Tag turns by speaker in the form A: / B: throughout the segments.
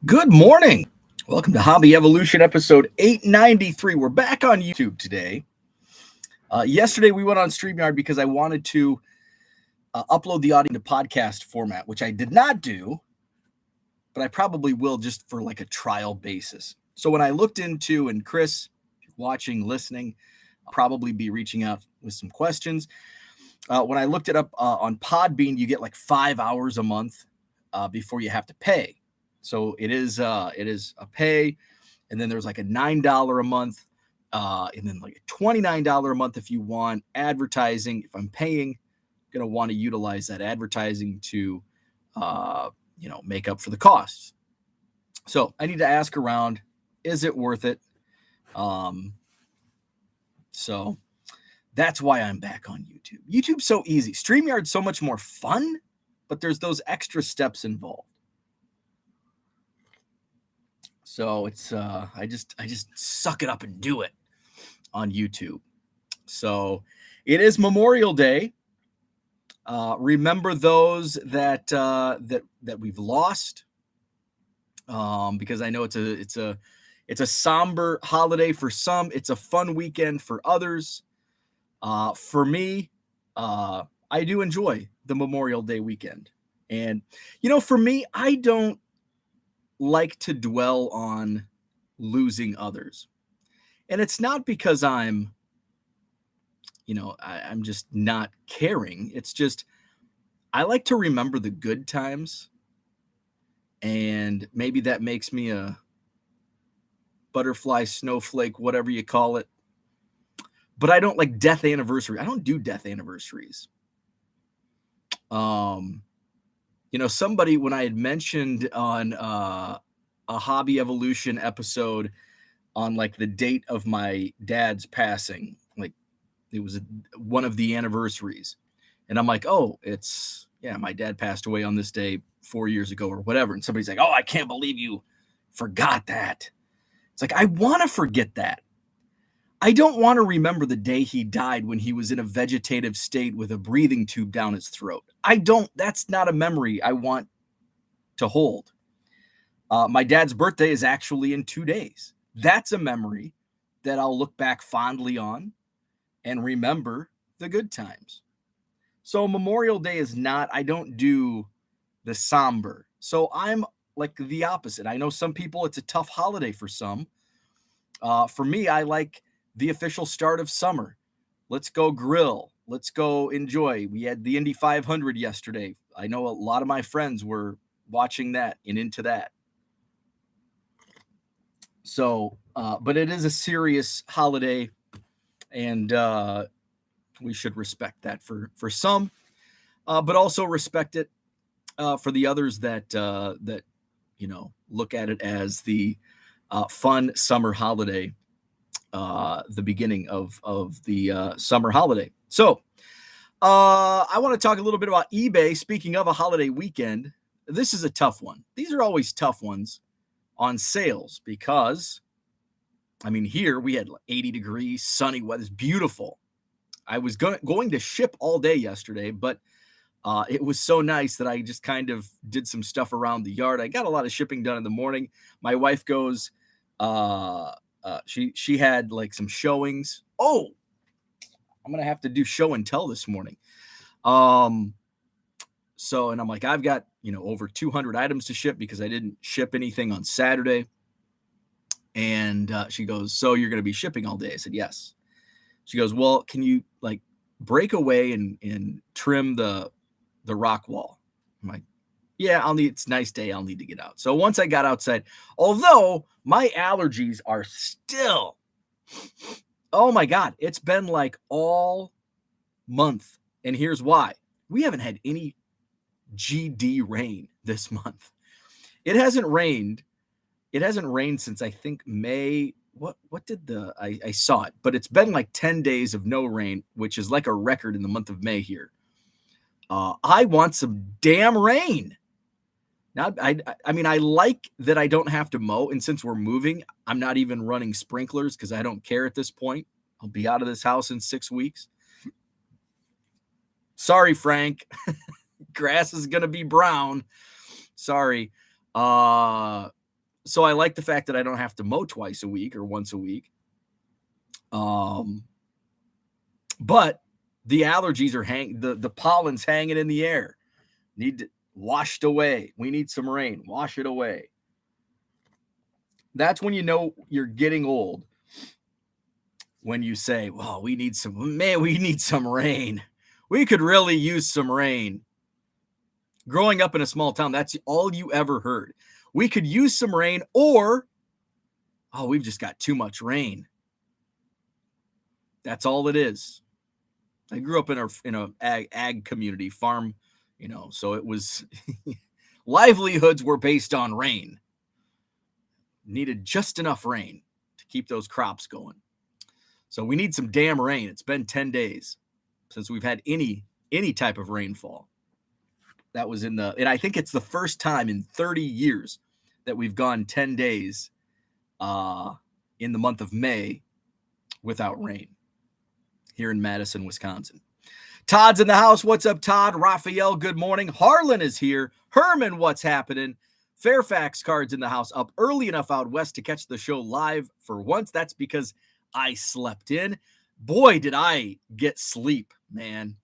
A: Good morning. Welcome to Hobby Evolution episode 893. We're back on YouTube today. Yesterday we went on StreamYard because I wanted to upload the audio to podcast format, which I did not do, but I probably will just for like a trial basis. So when I looked into, and Chris, if you're watching, listening, I'll probably be reaching out with some questions. When I looked it up on Podbean, you get like 5 hours a month before you have to pay. So it is a pay, and then there's like a $9 a month, and then like a $29 a month if you want advertising. If I'm paying, I'm gonna want to utilize that advertising to make up for the costs. So I need to ask around, is it worth it? So that's why I'm back on YouTube. YouTube's so easy. StreamYard's so much more fun, but there's those extra steps involved. So it's I just suck it up and do it on YouTube. So it is Memorial Day. Remember those that we've lost, because I know it's a somber holiday for some. It's a fun weekend for others. For me, I do enjoy the Memorial Day weekend, and for me, I don't like to dwell on losing others. And it's not because I'm just not caring. It's just I like to remember the good times, and maybe that makes me a butterfly, snowflake, whatever you call it. But I don't like death anniversary. I don't do death anniversaries. Somebody, when I had mentioned on a Hobby Evolution episode on like the date of my dad's passing, like it was one of the anniversaries, and I'm like, oh, my dad passed away on this day 4 years ago or whatever. And somebody's like, oh, I can't believe you forgot that. It's like, I want to forget that. I don't want to remember the day he died when he was in a vegetative state with a breathing tube down his throat. That's not a memory I want to hold. My dad's birthday is actually in 2 days. That's a memory that I'll look back fondly on and remember the good times. So Memorial Day is not, I don't do the somber. So I'm like the opposite. I know some people, it's a tough holiday for some. For me, I like the official start of summer. Let's go grill. Let's go enjoy. We had the Indy 500 yesterday. I know a lot of my friends were watching that and into that. So, but it is a serious holiday, and we should respect that for some, but also respect it for the others that look at it as the fun summer holiday. The beginning of the summer holiday. So I want to talk a little bit about eBay. Speaking of a holiday weekend, this is a tough one. These are always tough ones on sales because, here we had 80 degrees, sunny weather. It's beautiful. I was going to ship all day yesterday, but it was so nice that I just kind of did some stuff around the yard. I got a lot of shipping done in the morning. My wife goes, she had like some showings. Oh, I'm going to have to do show and tell this morning. And I'm like, I've got, over 200 items to ship because I didn't ship anything on Saturday. And she goes, so you're going to be shipping all day? I said, yes. She goes, well, can you like break away and trim the rock wall? I'm like, yeah, it's a nice day. I'll need to get out. So once I got outside, although my allergies are still, oh my God, it's been like all month. And here's why. We haven't had any GD rain this month. It hasn't rained. It hasn't rained since I think May. What did I saw it, but it's been like 10 days of no rain, which is like a record in the month of May here. I want some damn rain. Now, I like that I don't have to mow. And since we're moving, I'm not even running sprinklers because I don't care at this point. I'll be out of this house in 6 weeks. Sorry, Frank. Grass is going to be brown. Sorry. So I like the fact that I don't have to mow twice a week or once a week. But the allergies are the pollen's hanging in the air. Need to washed away. We need some rain. Wash it away. That's when you know you're getting old. When you say, "Well, we need some rain. We could really use some rain." Growing up in a small town, that's all you ever heard. We could use some rain, or, "Oh, we've just got too much rain." That's all it is. I grew up in a ag community, farm, so it was livelihoods were based on rain. Needed just enough rain to keep those crops going. So we need some damn rain. It's been 10 days since we've had any type of rainfall. That was and I think it's the first time in 30 years that we've gone 10 days in the month of May without rain here in Madison, Wisconsin. Todd's in the house. What's up, Todd? Raphael, good morning. Harlan is here. Herman, what's happening? Fairfax Cards in the house, up early enough out west to catch the show live for once. That's because I slept in. Boy, did I get sleep, man.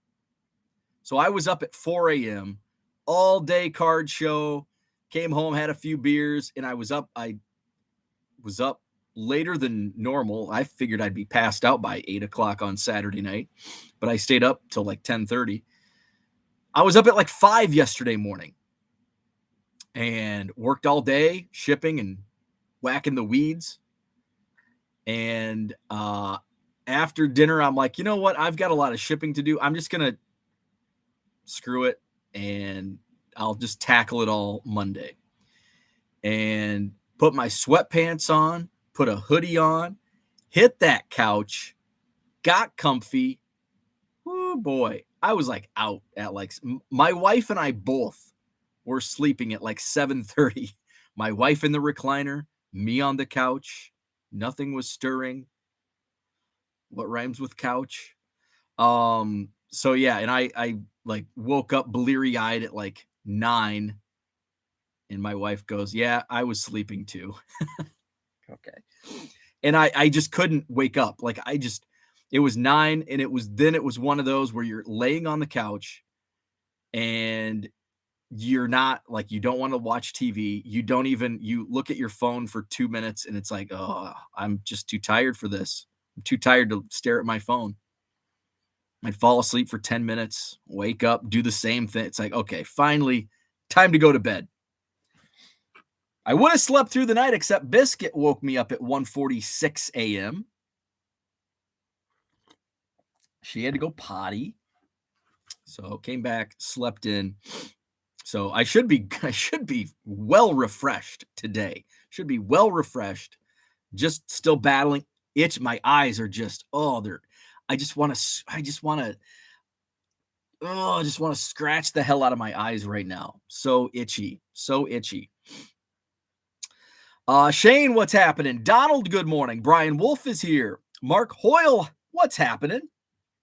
A: So I was up at 4 a.m., all day card show, came home, had a few beers, and I was up later than normal. I figured I'd be passed out by 8 o'clock on Saturday night, but I stayed up till like 10:30. I was up at like 5 yesterday morning and worked all day shipping and whacking the weeds. And after dinner, I'm like, you know what? I've got a lot of shipping to do. I'm just going to screw it, and I'll just tackle it all Monday. And put my sweatpants on, put a hoodie on, hit that couch, got comfy. Oh boy, I was like out at like, my wife and I both were sleeping at like 7:30. My wife in the recliner, me on the couch. Nothing was stirring. What rhymes with couch? So yeah, and I like woke up bleary-eyed at like 9. And my wife goes, "Yeah, I was sleeping too." Okay. And I just couldn't wake up. Like it was 9, and it was one of those where you're laying on the couch and you're not like, you don't want to watch TV. You look at your phone for 2 minutes and it's like, "Oh, I'm just too tired for this. I'm too tired to stare at my phone." I'd fall asleep for 10 minutes, wake up, do the same thing. It's like, okay, finally, time to go to bed. I would have slept through the night, except Biscuit woke me up at 1:46 a.m. She had to go potty. So came back, slept in. So I should be well refreshed today. Should be well refreshed. Just still battling itch. My eyes are just, I just want to scratch the hell out of my eyes right now. So itchy. Shane, what's happening? Donald, good morning. Brian Wolf is here. Mark Hoyle, what's happening?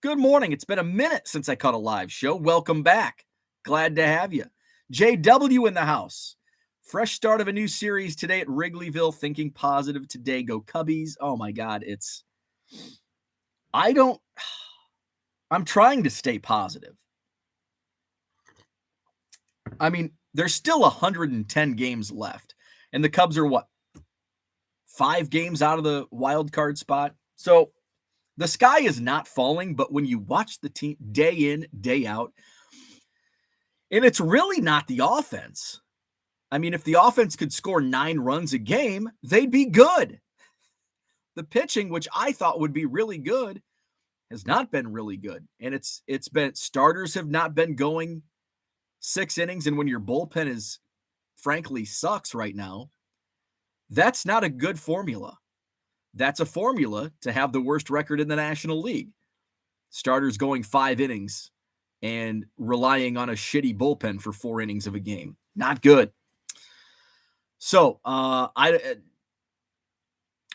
A: Good morning. It's been a minute since I caught a live show. Welcome back. Glad to have you. JW in the house. Fresh start of a new series today at Wrigleyville. Thinking positive today. Go Cubbies. Oh my God. I'm trying to stay positive. I mean, there's still 110 games left. And the Cubs are what? 5 games out of the wild card spot. So the sky is not falling, but when you watch the team day in, day out, and it's really not the offense. I mean, if the offense could score 9 runs a game, they'd be good. The pitching, which I thought would be really good, has not been really good. And it's been, starters have not been going 6 innings. And when your bullpen is frankly sucks right now, that's not a good formula. That's a formula to have the worst record in the National League. Starters going 5 innings and relying on a shitty bullpen for 4 innings of a game. Not good. So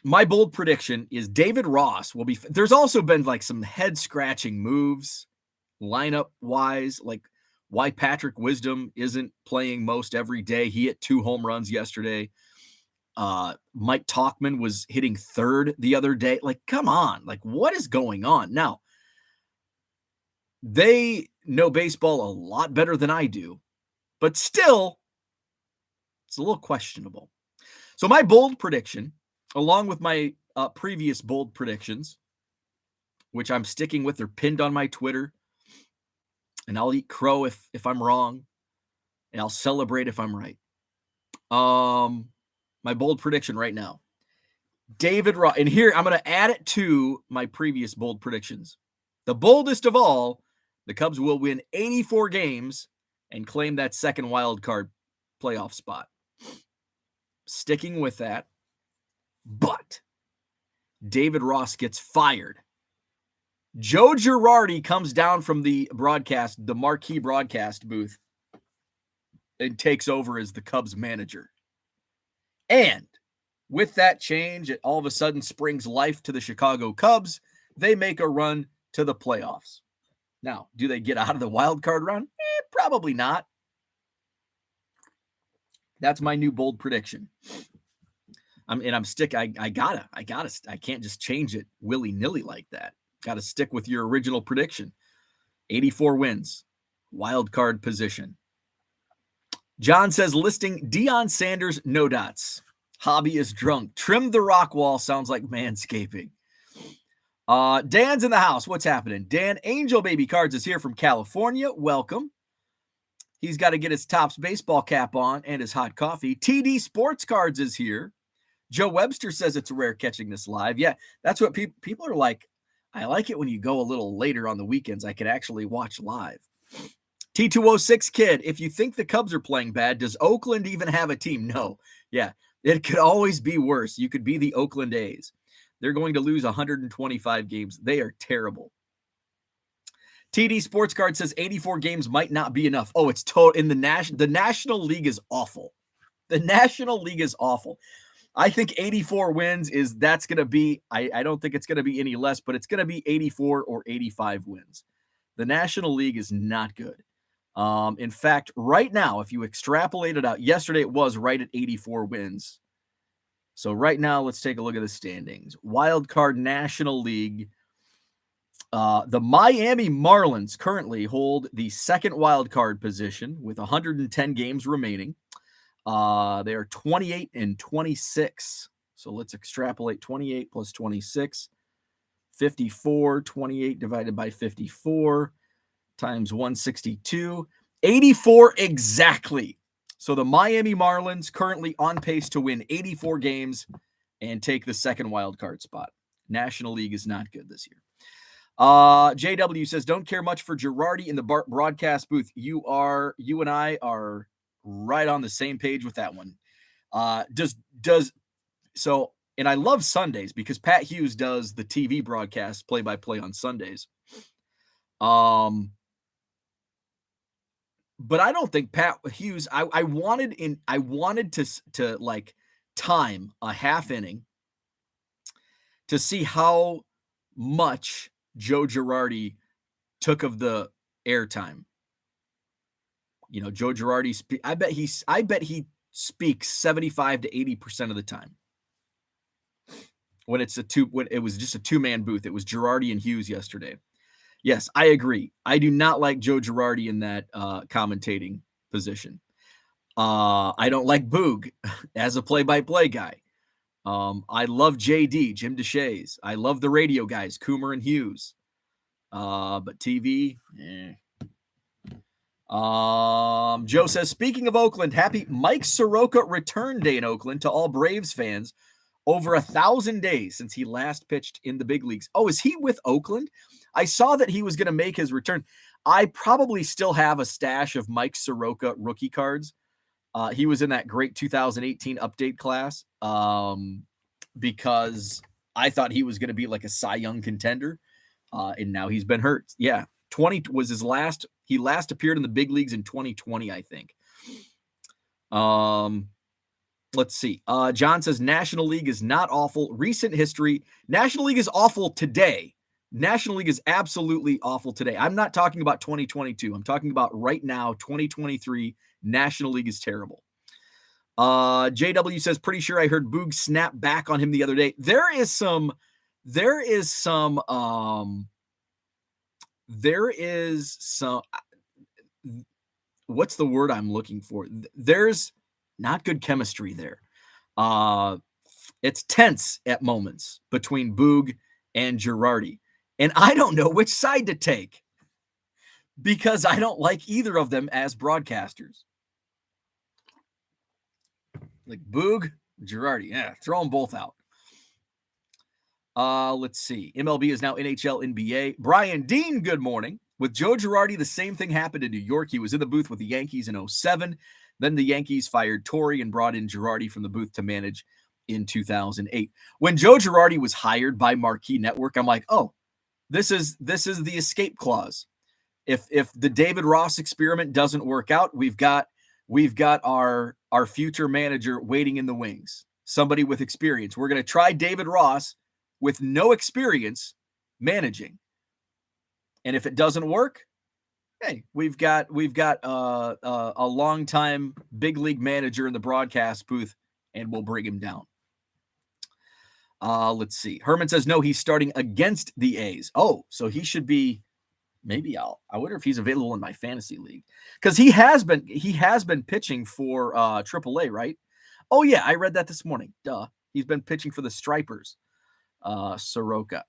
A: my bold prediction is David Ross will be. There's also been like some head scratching moves lineup wise, like why Patrick Wisdom isn't playing most every day. He hit 2 home runs yesterday. Mike Talkman was hitting third the other day. Like, come on. Like, what is going on? Now, they know baseball a lot better than I do, but still, it's a little questionable. So my bold prediction, along with my previous bold predictions, which I'm sticking with, they're pinned on my Twitter, and I'll eat crow if I'm wrong, and I'll celebrate if I'm right. My bold prediction right now. David Ross, and here I'm going to add it to my previous bold predictions. The boldest of all, the Cubs will win 84 games and claim that second wild card playoff spot. Sticking with that, but David Ross gets fired. Joe Girardi comes down from the marquee broadcast booth, and takes over as the Cubs manager. And with that change, it all of a sudden springs life to the Chicago Cubs. They make a run to the playoffs. Now, do they get out of the wild card round? Probably not. That's my new bold prediction. I can't just change it willy-nilly like that. Got to stick with your original prediction. 84 wins, wild card position. John says, listing Deion Sanders, no dots. Hobby is drunk. Trim the rock wall sounds like manscaping. Dan's in the house. What's happening? Dan Angel Baby Cards is here from California. Welcome. He's got to get his Topps baseball cap on and his hot coffee. TD Sports Cards is here. Joe Webster says it's rare catching this live. Yeah, that's what people are like. I like it when you go a little later on the weekends. I can actually watch live. T206 Kid, if you think the Cubs are playing bad, does Oakland even have a team? No. Yeah, it could always be worse. You could be the Oakland A's. They're going to lose 125 games. They are terrible. TD Sports Card says 84 games might not be enough. Oh, it's total in the National League is awful. The National League is awful. I think 84 wins that's going to be, I don't think it's going to be any less, but it's going to be 84 or 85 wins. The National League is not good. In fact, right now, if you extrapolate it out, yesterday it was right at 84 wins. So right now, let's take a look at the standings. Wild Card National League. The Miami Marlins currently hold the second wild card position with 110 games remaining. They are 28 and 26. So let's extrapolate 28 plus 26. 54, 28 divided by 54 times 162. 84 exactly. So the Miami Marlins currently on pace to win 84 games and take the second wild card spot. National League is not good this year. JW says, don't care much for Girardi in the broadcast booth. You and I are right on the same page with that one. And I love Sundays because Pat Hughes does the TV broadcast play-by-play on Sundays. But I don't think Pat Hughes, I wanted to like time a half inning to see how much Joe Girardi took of the airtime. You know, Joe Girardi, I bet he speaks 75 to 80% of the time. When it was just a two-man booth. It was Girardi and Hughes yesterday. Yes, I agree. I do not like Joe Girardi in that commentating position. I don't like Boog as a play-by-play guy. I love JD, Jim DeShays. I love the radio guys, Coomer and Hughes. But TV, Joe says, speaking of Oakland, happy Mike Soroka return day in Oakland to all Braves fans. Over 1,000 days since he last pitched in the big leagues. Oh, is he with Oakland? I saw that he was going to make his return. I probably still have a stash of Mike Soroka rookie cards. He was in that great 2018 update class because I thought he was going to be like a Cy Young contender, and now he's been hurt. Yeah, 20 was his last. He last appeared in the big leagues in 2020, I think. Let's see. John says National League is not awful. Recent history. National League is awful today. National League is absolutely awful today. I'm not talking about 2022. I'm talking about right now, 2023. National League is terrible. JW says, pretty sure I heard Boog snap back on him the other day. There is some, what's the word I'm looking for? There's not good chemistry there. It's tense at moments between Boog and Girardi. And I don't know which side to take because I don't like either of them as broadcasters. Like Boog, Girardi. Yeah, throw them both out. Let's see. MLB is now NHL, NBA. Brian Dean, good morning. With Joe Girardi, the same thing happened in New York. He was in the booth with the Yankees in 2007. Then the Yankees fired Torre and brought in Girardi from the booth to manage in 2008. When Joe Girardi was hired by Marquee Network, I'm like, oh, this is the escape clause. If the David Ross experiment doesn't work out, we've got our future manager waiting in the wings, somebody with experience. We're going to try David Ross with no experience managing. And if it doesn't work, hey, we've got a longtime big league manager in the broadcast booth, and we'll bring him down. Let's see. Herman says, no, he's starting against the A's. Oh, so he should be, maybe I wonder if he's available in my fantasy league. Because he has been pitching for AAA, right? Oh, yeah, I read that this morning. Duh. He's been pitching for the Stripers. Soroka.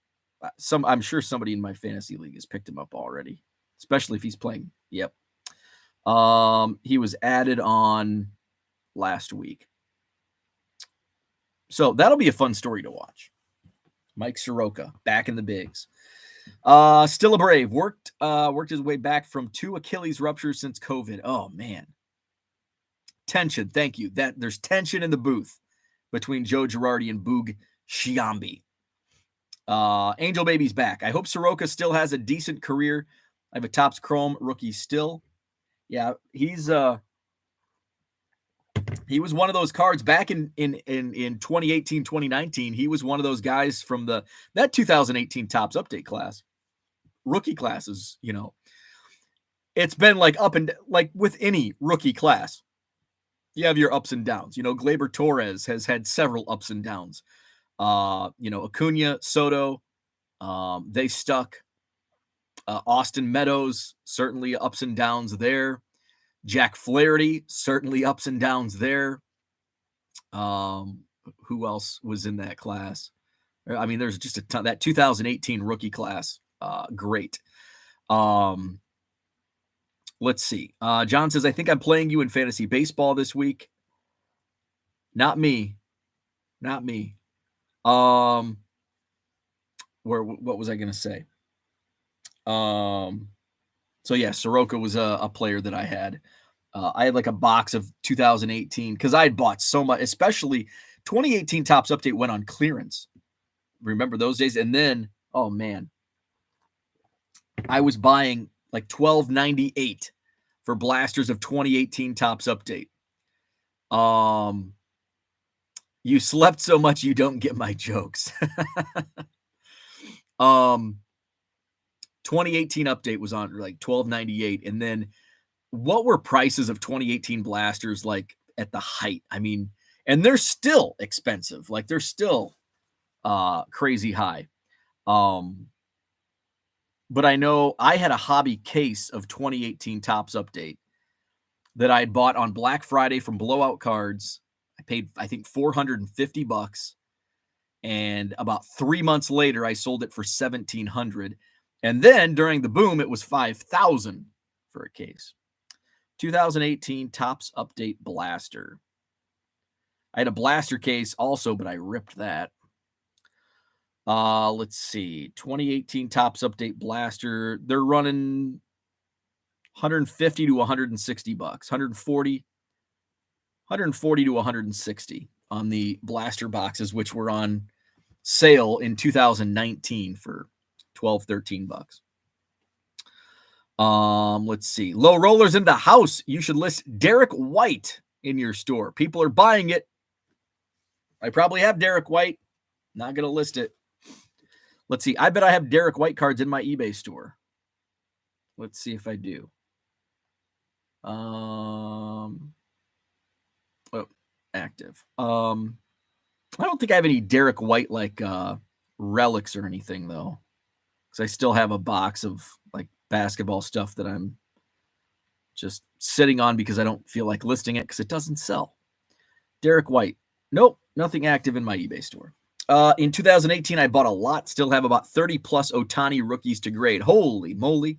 A: I'm sure somebody in my fantasy league has picked him up already, especially if he's playing. Yep. He was added on last week. So that'll be a fun story to watch. Mike Soroka back in the bigs. Still a Brave. Worked his way back from 2 Achilles ruptures since COVID. Oh man. Tension. Thank you. There's tension in the booth between Joe Girardi and Boog Sciambi. Angel Baby's back. I hope Soroka still has a decent career. I have a Topps Chrome rookie still. Yeah, he was one of those cards back in 2018, 2019. He was one of those guys from that 2018 Topps update class. Rookie classes, it's been like up and like with any rookie class. You have your ups and downs. Gleyber Torres has had several ups and downs. Acuna, Soto, they stuck. Austin Meadows, certainly ups and downs there. Jack Flaherty, certainly ups and downs there. Who else was in that class? I mean, there's just a ton. That 2018 rookie class, great. Let's see. John says, I think I'm playing you in fantasy baseball this week. Not me. What was I going to say? So yeah, Soroka was a player that I had. I had like a box of 2018 because I had bought so much, especially 2018 Topps Update went on clearance. Remember those days? And then, oh man, I was buying like $12.98 for blasters of 2018 Topps Update. You slept so much you don't get my jokes. 2018 update was on like $12.98, and then what were prices of 2018 blasters like at the height? I mean, and they're still expensive. Like they're still crazy high. But I know I had a hobby case of 2018 Topps Update that I had bought on Black Friday from Blowout Cards. I paid, I think, $450. And about 3 months later, I sold it for $1,700. And then during the boom, it was $5,000 for a case. 2018 Topps Update Blaster. I had a blaster case also, but I ripped that. Let's see. 2018 Topps Update Blaster. They're running $150 to $160. $140 to $160 on the blaster boxes, which were on sale in 2019 for $12-13. Let's see. Low rollers in the house. You should list Derek White in your store. People are buying it. I probably have Derek White. Not going to list it. Let's see. I bet I have Derek White cards in my eBay store. Let's see if I do. Oh, active. I don't think I have any Derek White like relics or anything though, because I still have a box of like basketball stuff that I'm just sitting on because I don't feel like listing it because it doesn't sell. Derek White, nope, nothing active in my eBay store. In 2018, I bought a lot. Still have about 30 plus Ohtani rookies to grade. Holy moly!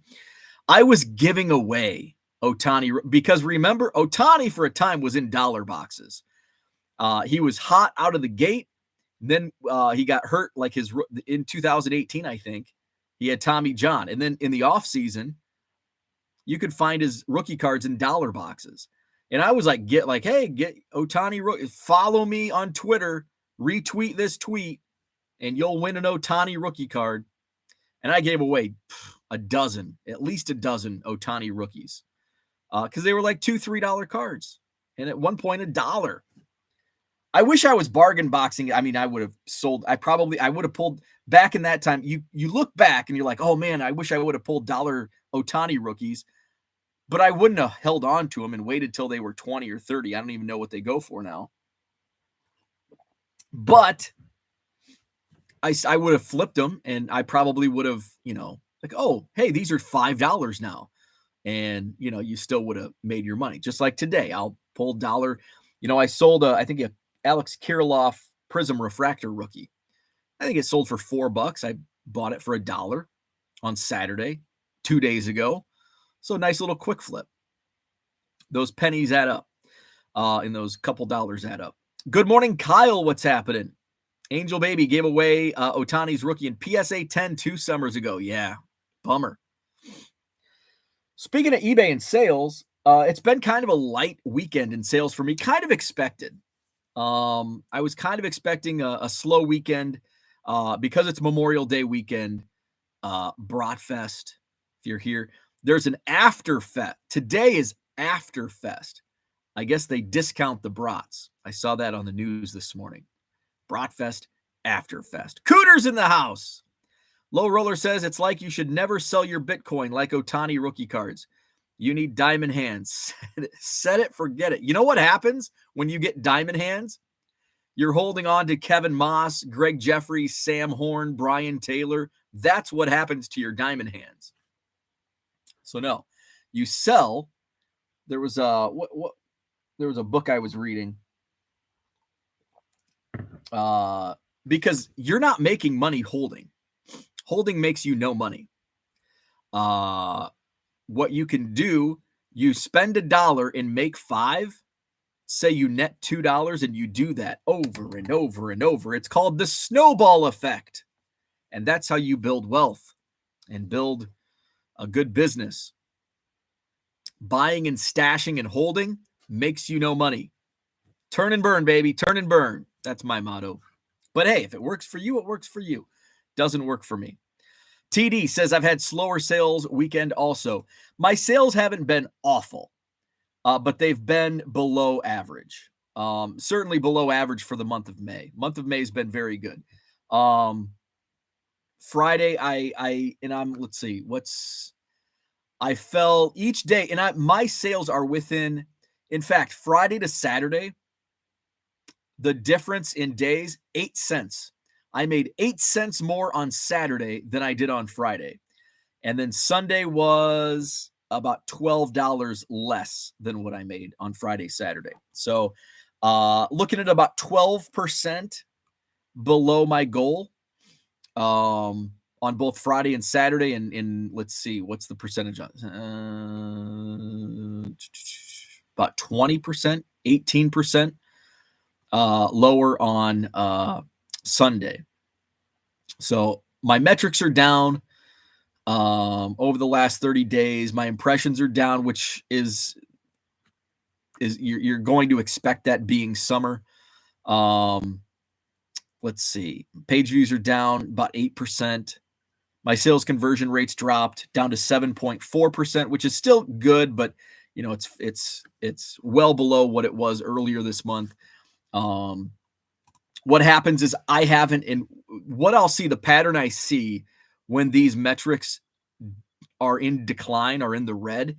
A: I was giving away Ohtani because remember, Ohtani for a time was in dollar boxes. He was hot out of the gate. Then he got hurt like in 2018, I think. He had Tommy John. And then in the offseason, you could find his rookie cards in dollar boxes. And I was like, get Ohtani, follow me on Twitter, retweet this tweet, and you'll win an Ohtani rookie card. And I gave away at least a dozen Ohtani rookies because they were like $2, $3 cards. And at one point, $1. I wish I was bargain boxing. I mean, I would have sold. I would have pulled back in that time. You look back and you're like, oh man, I wish I would have pulled dollar Ohtani rookies, but I wouldn't have held on to them and waited till they were 20 or 30. I don't even know what they go for now. But I would have flipped them and I probably would have, like, oh, hey, these are $5 now. And, you still would have made your money. Just like today, I'll pull dollar. I sold, I think, a Alex Kirilloff Prism Refractor rookie. I think it sold for $4. I bought it for $1 on Saturday, 2 days ago. So nice little quick flip. Those pennies add up, and those couple dollars add up. Good morning, Kyle. What's happening? Angel Baby gave away Ohtani's rookie in PSA 10 2 summers ago. Yeah, bummer. Speaking of eBay and sales, it's been kind of a light weekend in sales for me. Kind of expected. I was kind of expecting a slow weekend because it's Memorial Day weekend. Bratfest, if you're here, there's an afterfest. Today is afterfest. I guess they discount the brats. I saw that on the news this morning. Bratfest, afterfest. Cooter's in the house. Low Roller says it's like you should never sell your Bitcoin like Ohtani rookie cards. You need diamond hands. Set it, forget it. You know what happens when you get diamond hands? You're holding on to Kevin Moss, Greg Jeffries, Sam Horn, Brian Taylor. That's what happens to your diamond hands. So no, you sell. There was a there was a book I was reading. Because you're not making money holding. Holding makes you no money. What you can do, you spend $1 and make $5. Say you net $2 and you do that over and over and over. It's called the snowball effect. And that's how you build wealth and build a good business. Buying and stashing and holding makes you no money. Turn and burn, baby. Turn and burn. That's my motto. But hey, if it works for you, it works for you. Doesn't work for me. TD says, I've had slower sales weekend also. My sales haven't been awful, but they've been below average. Certainly below average for the month of May. Month of May has been very good. Friday, let's see, I fell each day, and my sales are within, in fact, Friday to Saturday, the difference in days, 8 cents. I made 8 cents more on Saturday than I did on Friday. And then Sunday was about $12 less than what I made on Friday, Saturday. So looking at about 12% below my goal on both Friday and Saturday. And let's see, what's the percentage on about 20%, 18% lower on Sunday. So my metrics are down over the last 30 days. My impressions are down, which is you're going to expect that being summer. Let's see. Page views are down about 8%. My sales conversion rates dropped down to 7.4%, which is still good, but it's well below what it was earlier this month. What happens is what I'll see, the pattern I see when these metrics are in decline or in the red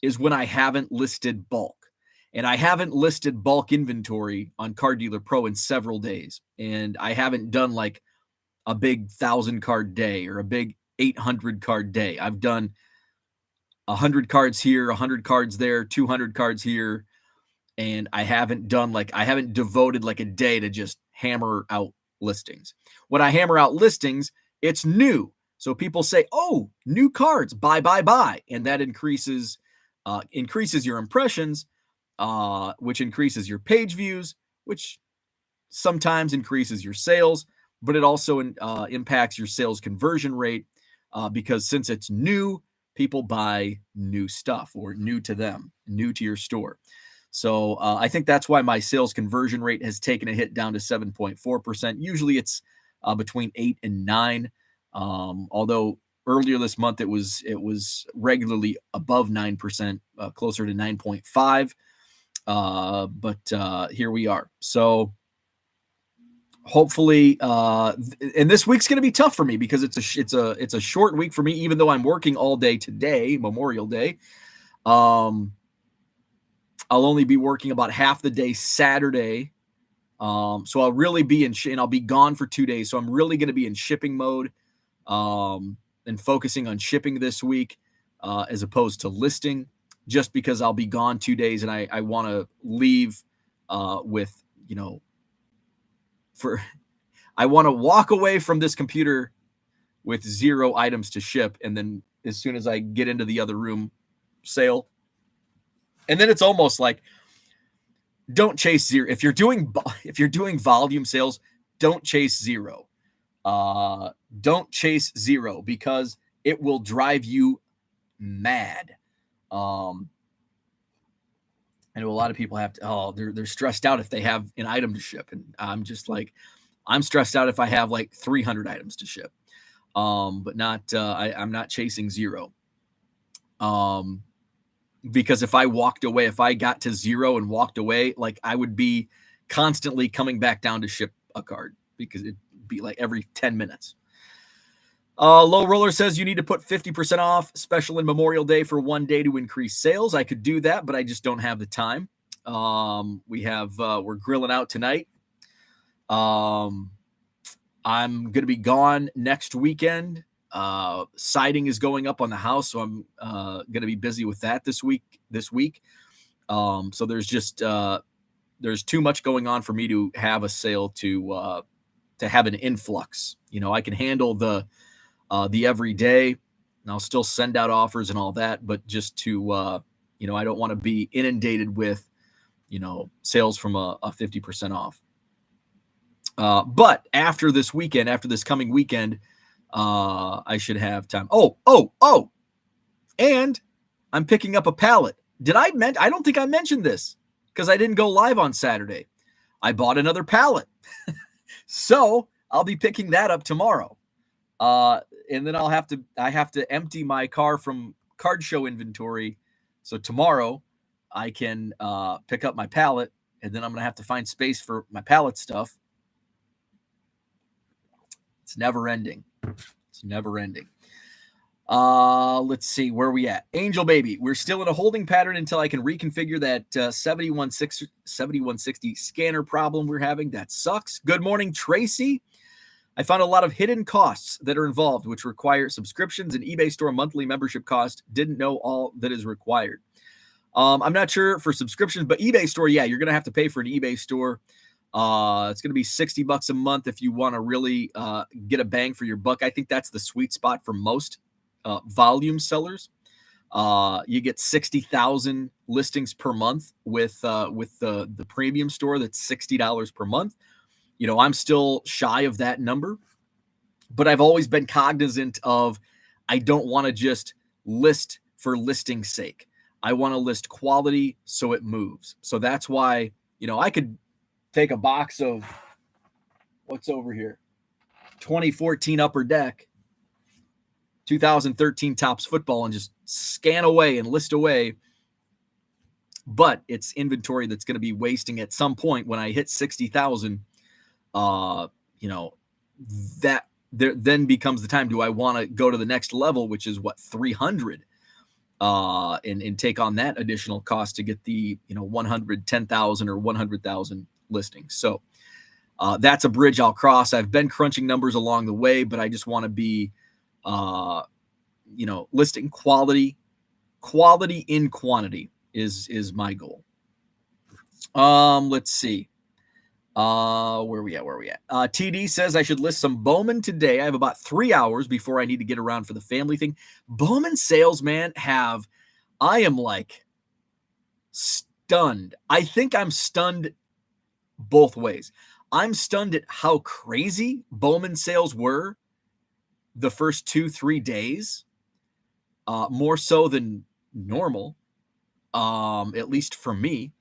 A: is when I haven't listed bulk. And I haven't listed bulk inventory on Car Dealer Pro in several days. And I haven't done like a big 1,000 card day or a big 800 card day. I've done 100 cards here, 100 cards there, 200 cards here. And I haven't devoted like a day to just hammer out listings. When I hammer out listings, it's new. So people say, oh, new cards, buy. And that increases your impressions, which increases your page views, which sometimes increases your sales, but it also impacts your sales conversion rate because since it's new, people buy new stuff or new to them, new to your store. So I think that's why my sales conversion rate has taken a hit down to 7.4%. Usually it's between 8 and 9. Although earlier this month it was regularly above 9%, closer to 9.5. But here we are. So hopefully, and this week's going to be tough for me because it's a short week for me, even though I'm working all day today, Memorial Day. I'll only be working about half the day Saturday. So I'll really be and I'll be gone for 2 days. So I'm really going to be in shipping mode, and focusing on shipping this week, as opposed to listing, just because I'll be gone 2 days and I want to leave, with, I want to walk away from this computer with 0 items to ship. And then as soon as I get into the other room, sale. And then it's almost like, don't chase 0. If you're doing volume sales, don't chase 0. Don't chase 0 because it will drive you mad. I know a lot of people they're stressed out if they have an item to ship. And I'm just like, I'm stressed out if I have like 300 items to ship. But not, I'm not chasing 0. Because if I got to 0 and walked away, like I would be constantly coming back down to ship a card because it'd be like every 10 minutes. Low Roller says you need to put 50% off special in Memorial Day for 1 day to increase sales. I could do that, but I just don't have the time. We're grilling out tonight. I'm going to be gone next weekend. Siding is going up on the house, so I'm going to be busy with that this week. So there's just there's too much going on for me to have a sale to have an influx. I can handle the everyday, and I'll still send out offers and all that, but just to I don't want to be inundated with sales from a 50% off. But after this coming weekend, I should have time. Oh, and I'm picking up a pallet. I don't think I mentioned this because I didn't go live on Saturday. I bought another pallet. So I'll be picking that up tomorrow. And then I have to empty my car from card show inventory. So tomorrow I can, pick up my pallet, and then I'm going to have to find space for my pallet stuff. It's never ending. Let's see where we at. Angel Baby, we're still in a holding pattern until I can reconfigure that 7160 scanner problem we're having. That sucks. Good morning, Tracy. I found a lot of hidden costs that are involved, which require subscriptions and eBay store monthly membership cost. Didn't know all that is required. I'm not sure for subscriptions, but eBay store, yeah, you're going to have to pay for an eBay store. It's going to be $60 a month if you want to really get a bang for your buck. I think that's the sweet spot for most volume sellers. You get 60,000 listings per month with the premium store. That's $60 per month. I'm still shy of that number, but I've always been cognizant of I don't want to just list for listing's sake. I want to list quality so it moves. So that's why, I could take a box of what's over here, 2014 Upper Deck, 2013 Topps Football, and just scan away and list away. But it's inventory that's going to be wasting at some point when I hit 60,000. That there then becomes the time. Do I want to go to the next level, which is 300? and take on that additional cost to get the 110,000 or 100,000 listings. So that's a bridge I'll cross. I've been crunching numbers along the way, but I just want to be listing quality in quantity is my goal. Let's see. Where we at? TD says I should list some Bowman today. I have about 3 hours before I need to get around for the family thing. Bowman sales, man, I am like stunned. I think I'm stunned both ways. I'm stunned at how crazy Bowman sales were the first 2-3 days, more so than normal, at least for me.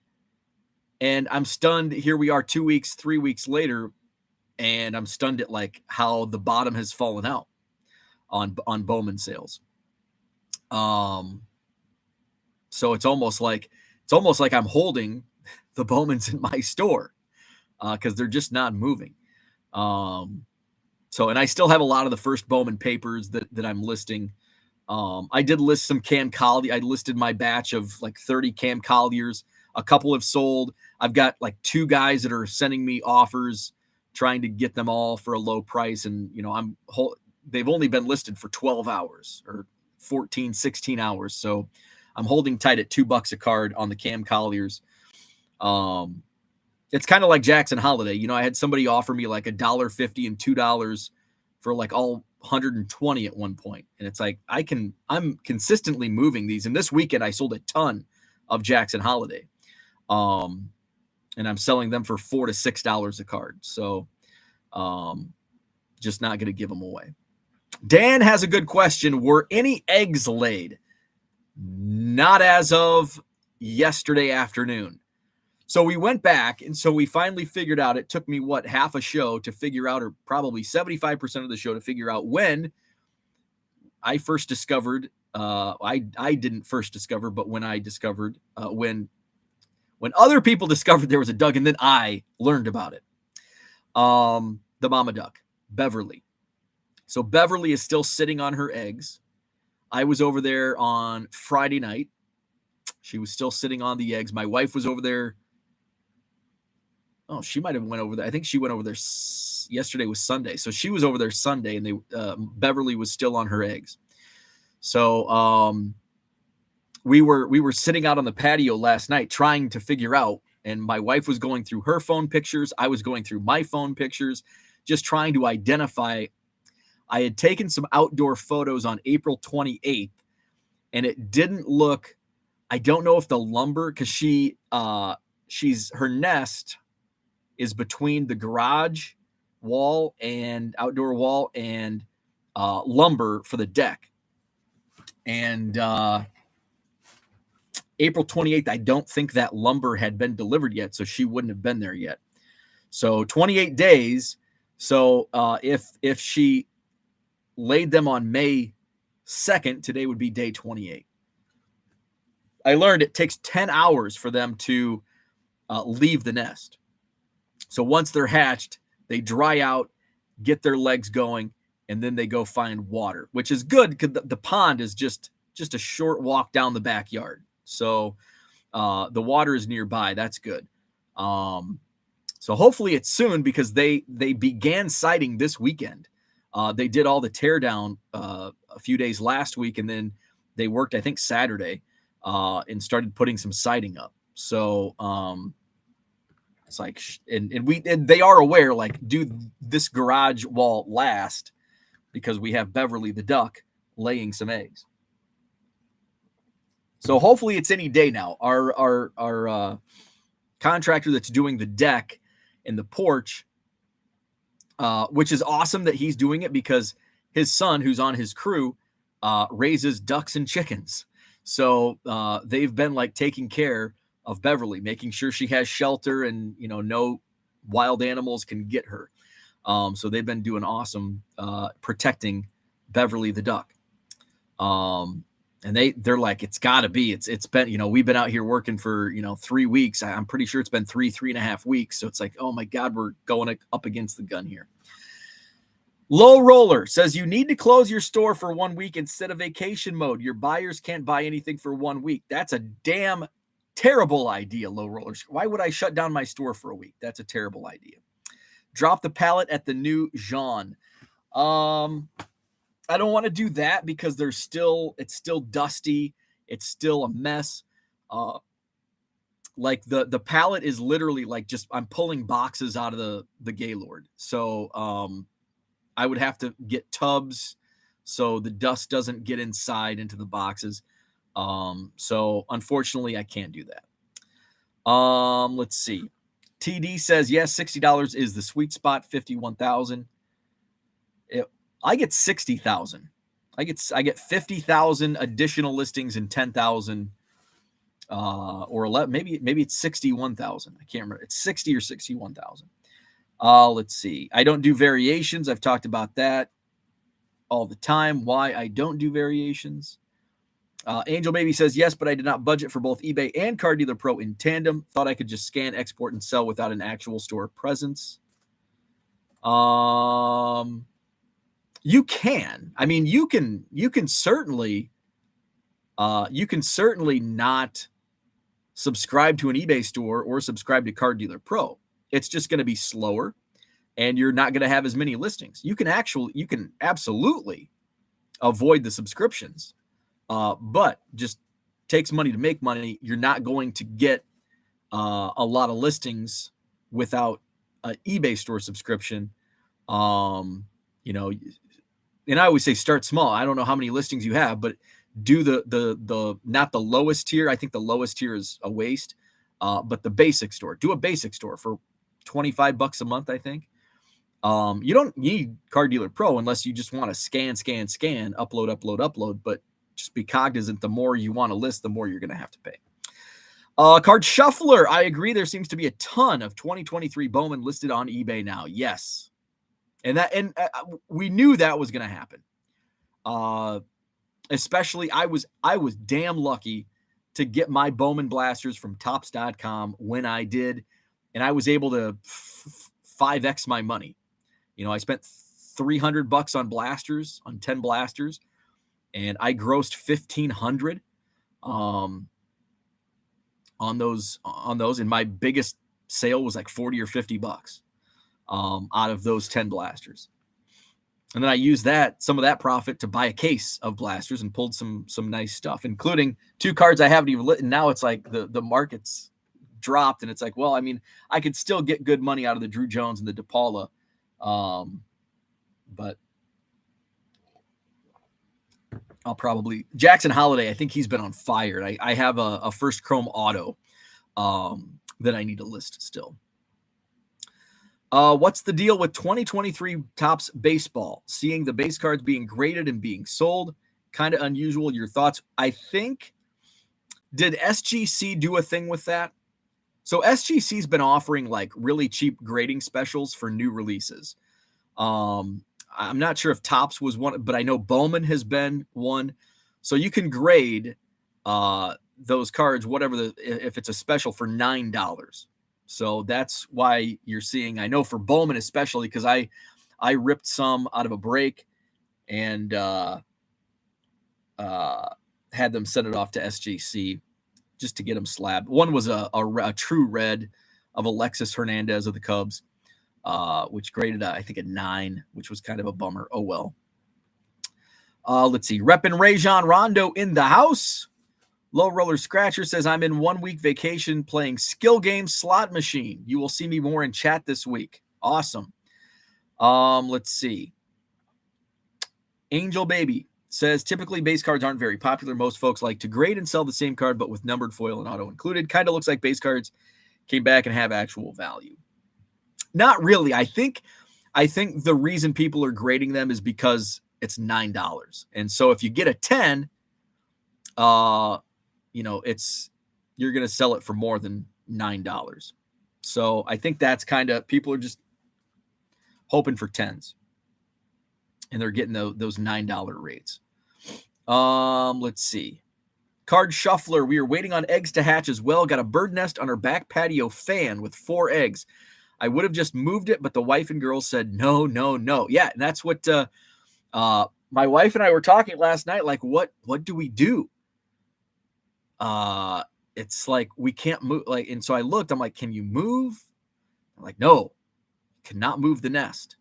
A: And I'm stunned. Here we are 2 weeks, 3 weeks later, and I'm stunned at like how the bottom has fallen out on Bowman sales. So it's almost like I'm holding the Bowmans in my store because they're just not moving. And I still have a lot of the first Bowman papers that I'm listing. I did list some Cam Collier. I listed my batch of like 30 Cam Colliers. A couple have sold. I've got like 2 guys that are sending me offers, trying to get them all for a low price. And, they've only been listed for 12 hours or 14, 16 hours. So I'm holding tight at $2 a card on the Cam Colliers. It's kind of like Jackson Holiday. I had somebody offer me like $1.50 and $2 for like all 120 at one point. And it's like, I'm consistently moving these. And this weekend I sold a ton of Jackson Holiday. And I'm selling them for $4 to $6 a card. So, just not going to give them away. Dan has a good question. Were any eggs laid? Not as of yesterday afternoon. So we went back, and so we finally figured out, it took me, half a show to figure out, or probably 75% of the show to figure out when I first discovered, I didn't first discover, but when I discovered, when other people discovered there was a duck, and then I learned about it. The mama duck, Beverly. So Beverly is still sitting on her eggs. I was over there on Friday night. She was still sitting on the eggs. My wife was over there. Oh, she might have went over there. I think she went over there. Yesterday was Sunday. So she was over there Sunday, and Beverly was still on her eggs. So we were sitting out on the patio last night trying to figure out, and my wife was going through her phone pictures. I was going through my phone pictures, just trying to identify. I had taken some outdoor photos on April 28th, and it didn't look, I don't know if the lumber, because her nest is between the garage wall and outdoor wall and lumber for the deck. And April 28th, I don't think that lumber had been delivered yet, so she wouldn't have been there yet. So 28 days. So if she laid them on May 2nd, today would be day 28. I learned it takes 10 hours for them to leave the nest. So once they're hatched, they dry out, get their legs going, and then they go find water, which is good because the pond is just a short walk down the backyard. So the water is nearby. That's good. So hopefully it's soon, because they began sighting this weekend. They did all the teardown a few days last week, and then they worked, I think, Saturday and started putting some siding up. So it's like, and they are aware, like, do this garage wall last, because we have Beverly the duck laying some eggs. So hopefully it's any day now. Our contractor that's doing the deck and the porch, which is awesome that he's doing it, because his son, who's on his crew, raises ducks and chickens. So they've been like taking care of Beverly, making sure she has shelter and, no wild animals can get her. So they've been doing awesome protecting Beverly the duck. And they're like, it's gotta be, it's been, we've been out here working for, 3 weeks. I'm pretty sure it's been 3.5 weeks. So it's like, oh my God, we're going up against the gun here. Low Roller says you need to close your store for 1 week instead of vacation mode. Your buyers can't buy anything for 1 week. That's a damn terrible idea, Low Rollers. Why would I shut down my store for a week? That's a terrible idea. Drop the pallet at the new Jean. I don't want to do that because it's still dusty. It's still a mess. Like the pallet is literally like just I'm pulling boxes out of the Gaylord. So I would have to get tubs so the dust doesn't get inside into the boxes. So unfortunately I can't do that. Let's see. TD says yes, $60 is the sweet spot, 51,000. I get 60,000. I get 50,000 additional listings and 10,000 or 11, maybe it's 61,000. I can't remember. It's 60 or 61,000. Let's see. I don't do variations. I've talked about that all the time. Why I don't do variations. Angel Baby says yes, but I did not budget for both eBay and Car Dealer Pro in tandem. Thought I could just scan, export, and sell without an actual store presence. You can. I mean, you can certainly not subscribe to an eBay store or subscribe to Car Dealer Pro. It's just going to be slower and you're not going to have as many listings. You can absolutely avoid the subscriptions. But just takes money to make money. You're not going to get a lot of listings without an eBay store subscription. And I always say start small. I don't know how many listings you have, but do the not the lowest tier. I think the lowest tier is a waste. But the basic store. Do a basic store for $25 a month, I think. You don't need Car Dealer Pro unless you just want to scan, upload. But just be cognizant, the more you want to list, the more you're going to have to pay. Card Shuffler. I agree. There seems to be a ton of 2023 Bowman listed on eBay now. Yes. And we knew that was going to happen. Especially I was damn lucky to get my Bowman blasters from tops.com when I did. And I was able to 5X my money. I spent $300 on blasters, on 10 blasters, and I grossed $1,500 on those. And my biggest sale was like $40 or $50 out of those 10 blasters. And then I used some of that profit to buy a case of blasters and pulled some nice stuff, including 2 cards I haven't even lit. And now it's like the market's dropped, and it's like, well, I mean, I could still get good money out of the Drew Jones and the DePaula. But I'll probably Jackson Holiday. I think he's been on fire. I have a first chrome auto that I need to list still. What's the deal with 2023 Topps baseball? Seeing the base cards being graded and being sold, kind of unusual. Your thoughts? I think, did SGC do a thing with that? So SGC's been offering like really cheap grading specials for new releases. I'm not sure if Topps was one, but I know Bowman has been one. So you can grade those cards, if it's a special, for $9. So that's why you're seeing, I know for Bowman especially, because I ripped some out of a break and had them send it off to SGC just to get them slabbed. One was a true red of Alexis Hernandez of the Cubs, which graded, I think, a 9, which was kind of a bummer. Oh, well. Let's see. Reppin' Rajon Rondo in the house. Low Roller Scratcher says, I'm in 1 week vacation playing skill game slot machine. You will see me more in chat this week. Awesome. Let's see. Angel Baby says, typically base cards aren't very popular. Most folks like to grade and sell the same card, but with numbered foil and auto included. Kind of looks like base cards came back and have actual value. Not really. I think the reason people are grading them is because it's $9. And so if you get a 10, you're going to sell it for more than $9. So I think that's kind of, people are just hoping for 10s and they're getting those $9 rates. Let's see. Card Shuffler. We are waiting on eggs to hatch as well. Got a bird nest on our back patio fan with 4 eggs. I would have just moved it, but the wife and girls said no, no, no. Yeah, and that's what my wife and I were talking last night. Like, what do we do? It's like we can't move. Like, and so I looked. I'm like, can you move? I'm like, no, cannot move the nest.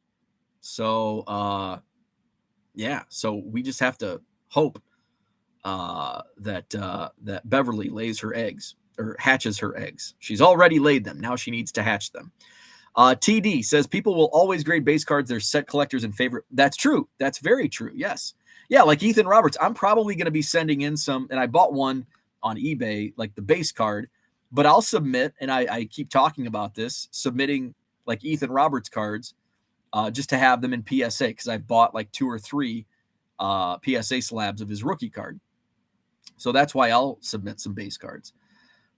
A: So yeah, so we just have to hope that Beverly lays her eggs or hatches her eggs. She's already laid them. Now she needs to hatch them. TD says people will always grade base cards. They're set collectors and favorite. That's true. That's very true. Yes. Yeah, like Ethan Roberts. I'm probably going to be sending in some, and I bought one on eBay, like the base card, but I'll submit, and I keep talking about this, submitting like Ethan Roberts cards just to have them in PSA because I've bought like 2 or 3 PSA slabs of his rookie card. So that's why I'll submit some base cards.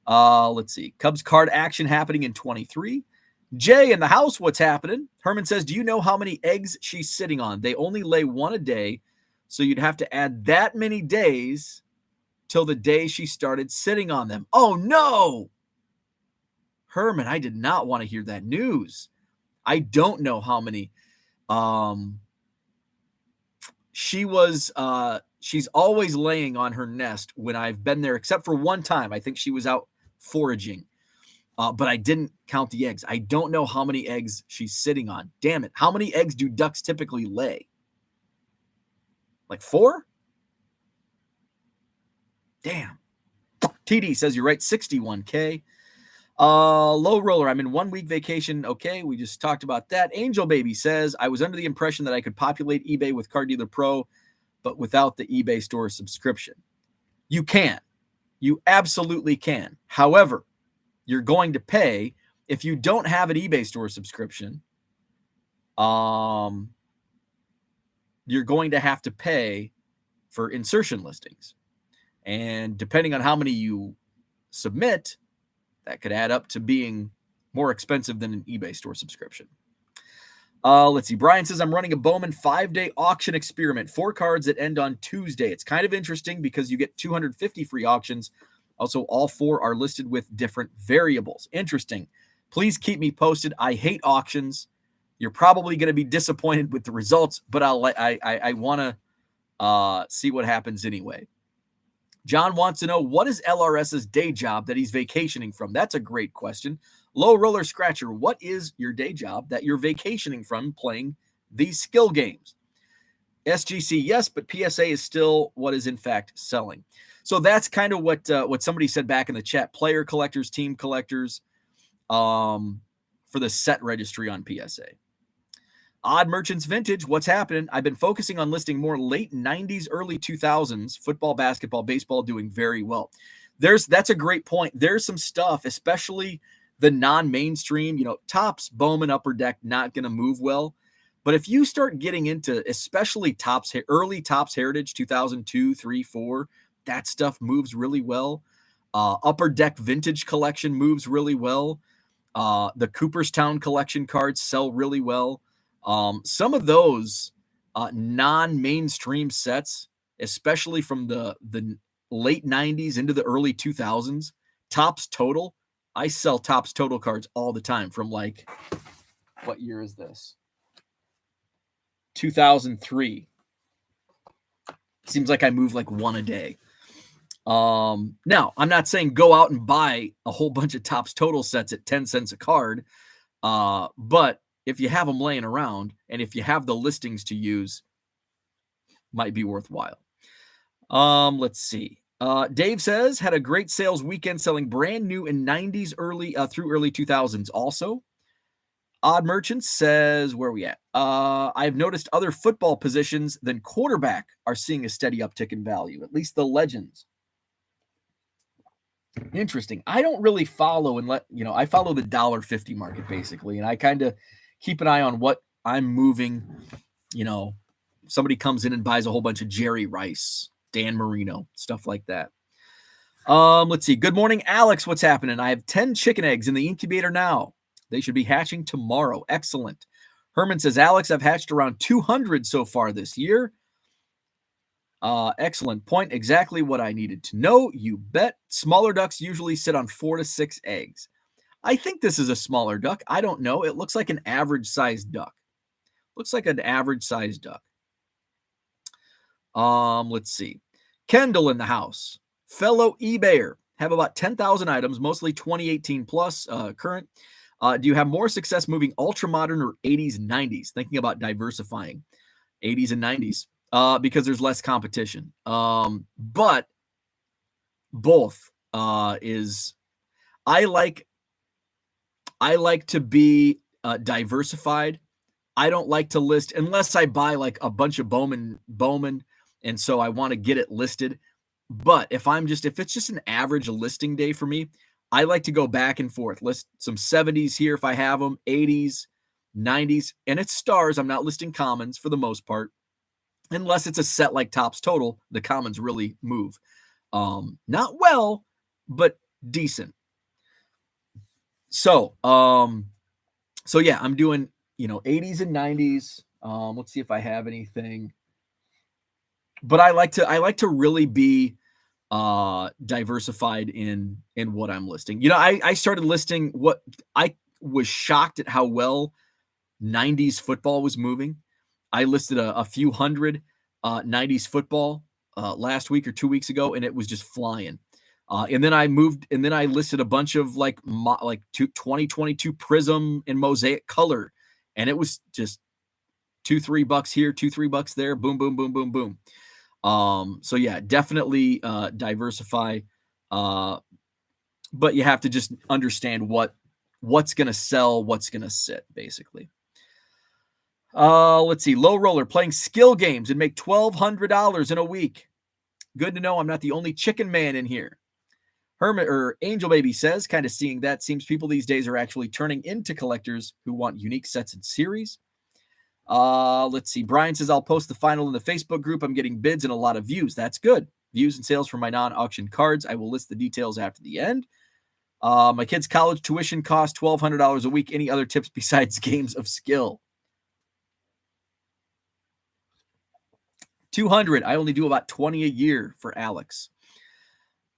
A: Let's see. Cubs card action happening in 23. Jay in the house, what's happening? Herman says, do you know how many eggs she's sitting on? They only lay 1 a day, so you'd have to add that many days till the day she started sitting on them. Oh, no! Herman, I did not want to hear that news. I don't know how many. She's always laying on her nest when I've been there, except for one time. I think she was out foraging. But I didn't count the eggs. I don't know how many eggs she's sitting on. Damn it. How many eggs do ducks typically lay? Like 4? Damn. TD says you're right, 61K. Low roller, I'm in 1 week vacation. Okay, we just talked about that. Angel Baby says, I was under the impression that I could populate eBay with Card Dealer Pro, but without the eBay store subscription. You can. You absolutely can. However, you're going to pay if you don't have an eBay store subscription. You're going to have to pay for insertion listings. And depending on how many you submit, that could add up to being more expensive than an eBay store subscription. Let's see. Brian says, I'm running a Bowman 5-day auction experiment. 4 cards that end on Tuesday. It's kind of interesting because you get 250 free auctions. Also, all 4 are listed with different variables. Interesting. Please keep me posted. I hate auctions. You're probably going to be disappointed with the results, but I want to see what happens anyway. John wants to know, what is LRS's day job that he's vacationing from? That's a great question. Low Roller Scratcher, what is your day job that you're vacationing from playing these skill games? SGC, yes, but PSA is still what is in fact selling. So that's kind of what somebody said back in the chat. Player collectors, team collectors, for the set registry on PSA. Odd Merchants Vintage, what's happening? I've been focusing on listing more late 90s, early 2000s, football, basketball, baseball doing very well. That's a great point. There's some stuff, especially the non-mainstream, Topps, Bowman, Upper Deck, not going to move well. But if you start getting into especially early Topps Heritage, 2002, 3, 4, that stuff moves really well. Upper Deck Vintage Collection moves really well. The Cooperstown Collection cards sell really well. Some of those non-mainstream sets, especially from the late 90s into the early 2000s, Topps Total, I sell Topps Total cards all the time from like, what year is this? 2003. Seems like I move like 1 a day. Now, I'm not saying go out and buy a whole bunch of Topps Total sets at 10 cents a card, but if you have them laying around and if you have the listings to use, might be worthwhile. Let's see. Dave says, had a great sales weekend selling brand new in 90s through early 2000s also. Odd Merchants says, where are we at? I've noticed other football positions than quarterback are seeing a steady uptick in value, at least the legends. Interesting. I don't really follow I follow the $1.50 market basically, and I kind of keep an eye on what I'm moving. Somebody comes in and buys a whole bunch of Jerry Rice, Dan Marino, stuff like that. Let's see. Good morning, Alex. What's happening? I have 10 chicken eggs in the incubator now. They should be hatching tomorrow. Excellent. Herman says, Alex, I've hatched around 200 so far this year. Excellent point. Exactly what I needed to know. You bet. Smaller ducks usually sit on 4 to 6 eggs. I think this is a smaller duck. I don't know. It looks like an average sized duck. Looks like an average sized duck. Let's see. Kendall in the house. Fellow eBayer. Have about 10,000 items, mostly 2018 plus current. Do you have more success moving ultra modern or 80s, 90s? Thinking about diversifying 80s and 90s because there's less competition. But both is I like to be diversified. I don't like to list unless I buy like a bunch of Bowman, and so I want to get it listed. But if it's just an average listing day for me, I like to go back and forth, list some 70s here if I have them, 80s, 90s, and it's stars. I'm not listing commons for the most part, unless it's a set like Topps Total. The commons really move, not well, but decent. So yeah, I'm doing 80s and 90s. Let's see if I have anything. But I like to really be diversified in what I'm listing. I started listing what I was shocked at how well 90s football was moving. I listed a few hundred 90s football last week or 2 weeks ago, and it was just flying. And then I listed a bunch of like 2022 Prism and Mosaic color, and it was just $2-3 here, $2-3 there, boom, boom, boom, boom, boom. So yeah, definitely diversify. But you have to just understand what's going to sell, what's going to sit, basically. Let's see. Low roller playing skill games and make $1,200 in a week. Good to know I'm not the only chicken man in here. Hermit or Angel Baby says, kind of seeing that, seems people these days are actually turning into collectors who want unique sets and series. Let's see. Brian says, I'll post the final in the Facebook group. I'm getting bids and a lot of views. That's good. Views and sales for my non-auction cards. I will list the details after the end. My kid's college tuition costs $1,200 a week. Any other tips besides games of skill? 200. I only do about 20 a year for Alex.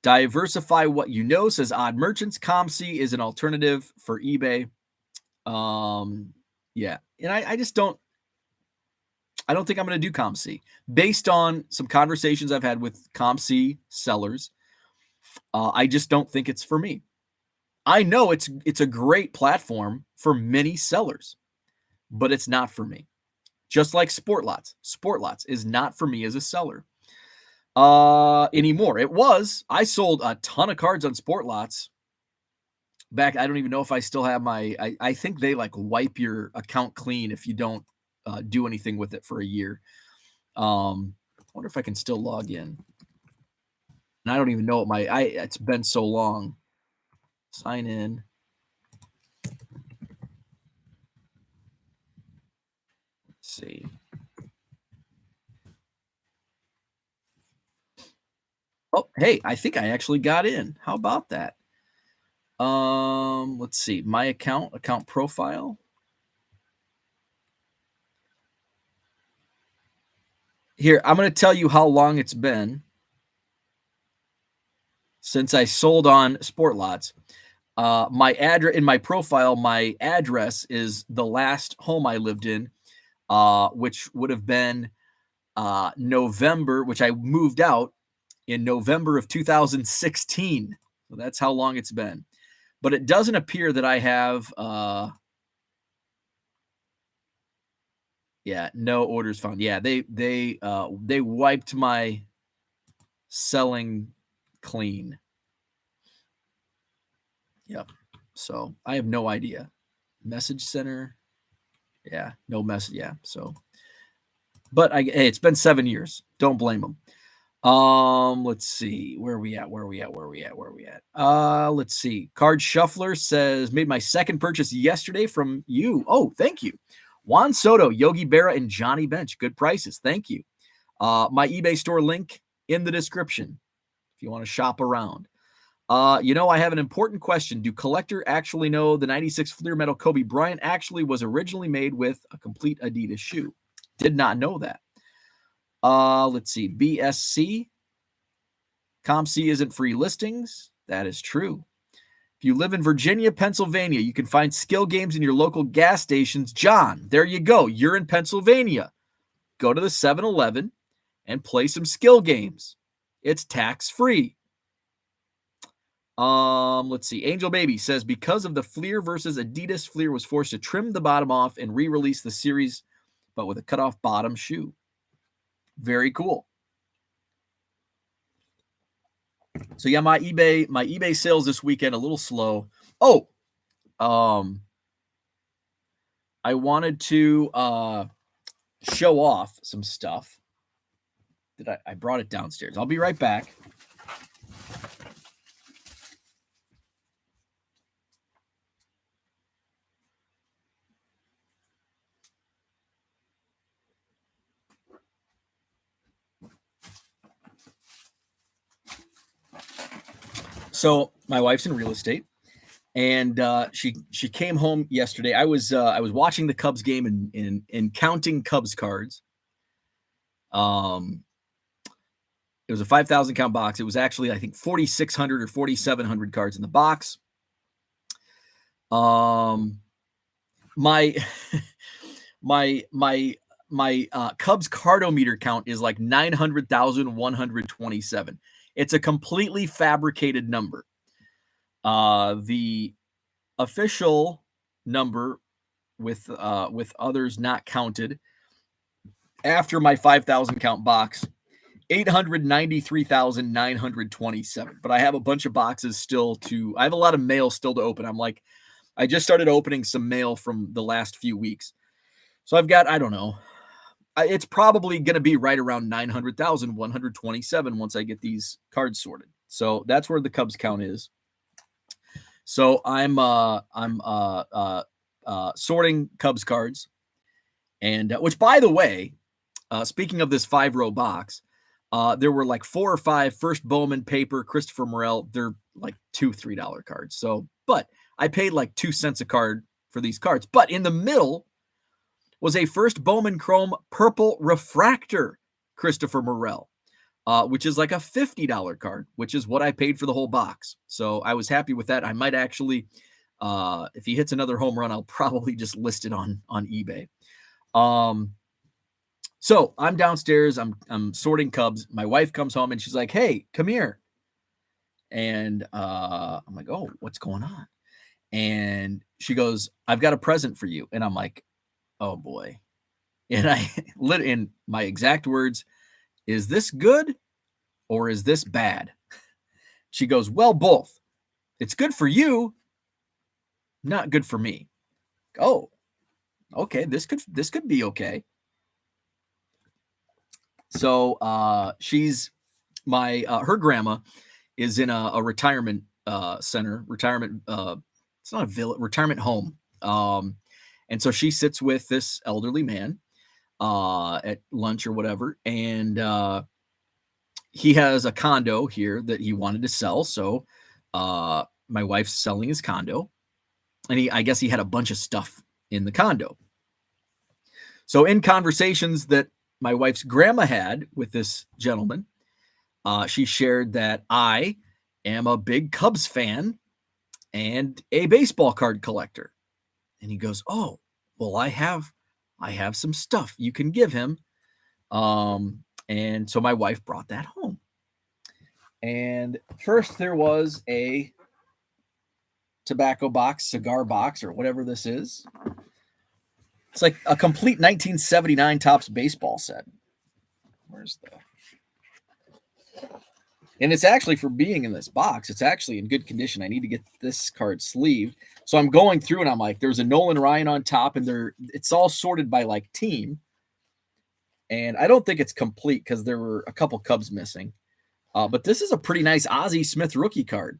A: Diversify what you know, says Odd Merchants. ComC is an alternative for eBay. Yeah. And I just don't think I'm going to do ComC based on some conversations I've had with ComC sellers. I just don't think it's for me. I know it's a great platform for many sellers, but it's not for me. Just like Sport Lots. Sport Lots is not for me as a seller anymore. It was. I sold a ton of cards on Sport Lots back. I don't even know if I still have I think they like wipe your account clean if you don't do anything with it for a year. I wonder if I can still log in. And I don't even know what it's been so long. Sign in. Let's see. Oh, hey, I think I actually got in. How about that? Let's see. My account profile. Here, I'm going to tell you how long it's been since I sold on Sport Lots. My address in my profile, my address is the last home I lived in, which would have been November, which I moved out in November of 2016. So that's how long it's been. But it doesn't appear that I have no orders found. Yeah, they wiped my selling clean. Yep. So I have no idea. Message center. Yeah, no message. Yeah. So, but hey, it's been 7 years. Don't blame them. Let's see. Where are we at? Let's see. Card Shuffler says, made my second purchase yesterday from you. Oh, thank you. Juan Soto, Yogi Berra, and Johnny Bench. Good prices. Thank you. My eBay store link in the description if you want to shop around. I have an important question. Do collector actually know the 96 Fleer Metal Kobe Bryant actually was originally made with a complete Adidas shoe? Did not know that. Let's see. BSC. ComC isn't free listings. That is true. If you live in Virginia, Pennsylvania, you can find skill games in your local gas stations. John, there you go. You're in Pennsylvania. Go to the 7-Eleven and play some skill games. It's tax-free. Let's see. Angel Baby says, because of the Fleer versus Adidas, Fleer was forced to trim the bottom off and re-release the series, but with a cut-off bottom shoe. Very cool. So yeah, my eBay sales this weekend a little slow. Oh, I wanted to show off some stuff that I brought it downstairs. I'll be right back. So my wife's in real estate, and she came home yesterday. I was watching the Cubs game and counting Cubs cards. It was a 5,000 count box. It was actually, I think, 4,600 or 4,700 cards in the box. My Cubs cardometer count is like 900,127. It's a completely fabricated number. The official number with others not counted after my 5,000 count box, 893,927. But I have a bunch of boxes still I have a lot of mail still to open. I just started opening some mail from the last few weeks. So I've got, I don't know, it's probably going to be right around 900,127 once I get these cards sorted. So that's where the Cubs count is. So I'm sorting Cubs cards, and which, by the way, speaking of this 5-row box, there were like 4 or 5 first Bowman paper Christopher Morel. They're like $2-3 cards. So, but I paid like 2 cents a card for these cards. But in the middle was a first Bowman Chrome purple refractor Christopher Morel, which is like a $50 card, which is what I paid for the whole box. So I was happy with that. I might actually, if he hits another home run, I'll probably just list it on eBay. So I'm downstairs. I'm sorting Cubs. My wife comes home and she's like, "Hey, come here." And I'm like, "Oh, what's going on?" And she goes, "I've got a present for you." And I'm like, "Oh boy." And I lit in my exact words, "Is this good or is this bad?" She goes, "Well, both. It's good for you, not good for me." Oh, okay. This could be okay. So she's her grandma is in a retirement center, it's not a village, retirement home. And so she sits with this elderly man at lunch or whatever, and he has a condo here that he wanted to sell. So my wife's selling his condo, and I guess he had a bunch of stuff in the condo. So in conversations that my wife's grandma had with this gentleman, she shared that I am a big Cubs fan and a baseball card collector. And he goes, "Oh, well, I have some stuff you can give him." And so my wife brought that home. And first there was a tobacco box, cigar box, or whatever this is. It's like a complete 1979 Topps baseball set. Where's the... And it's actually, for being in this box, it's actually in good condition. I need to get this card sleeved. So I'm going through and I'm like, there's a Nolan Ryan on top, and it's all sorted by like team. And I don't think it's complete because there were a couple Cubs missing. But this is a pretty nice Ozzie Smith rookie card.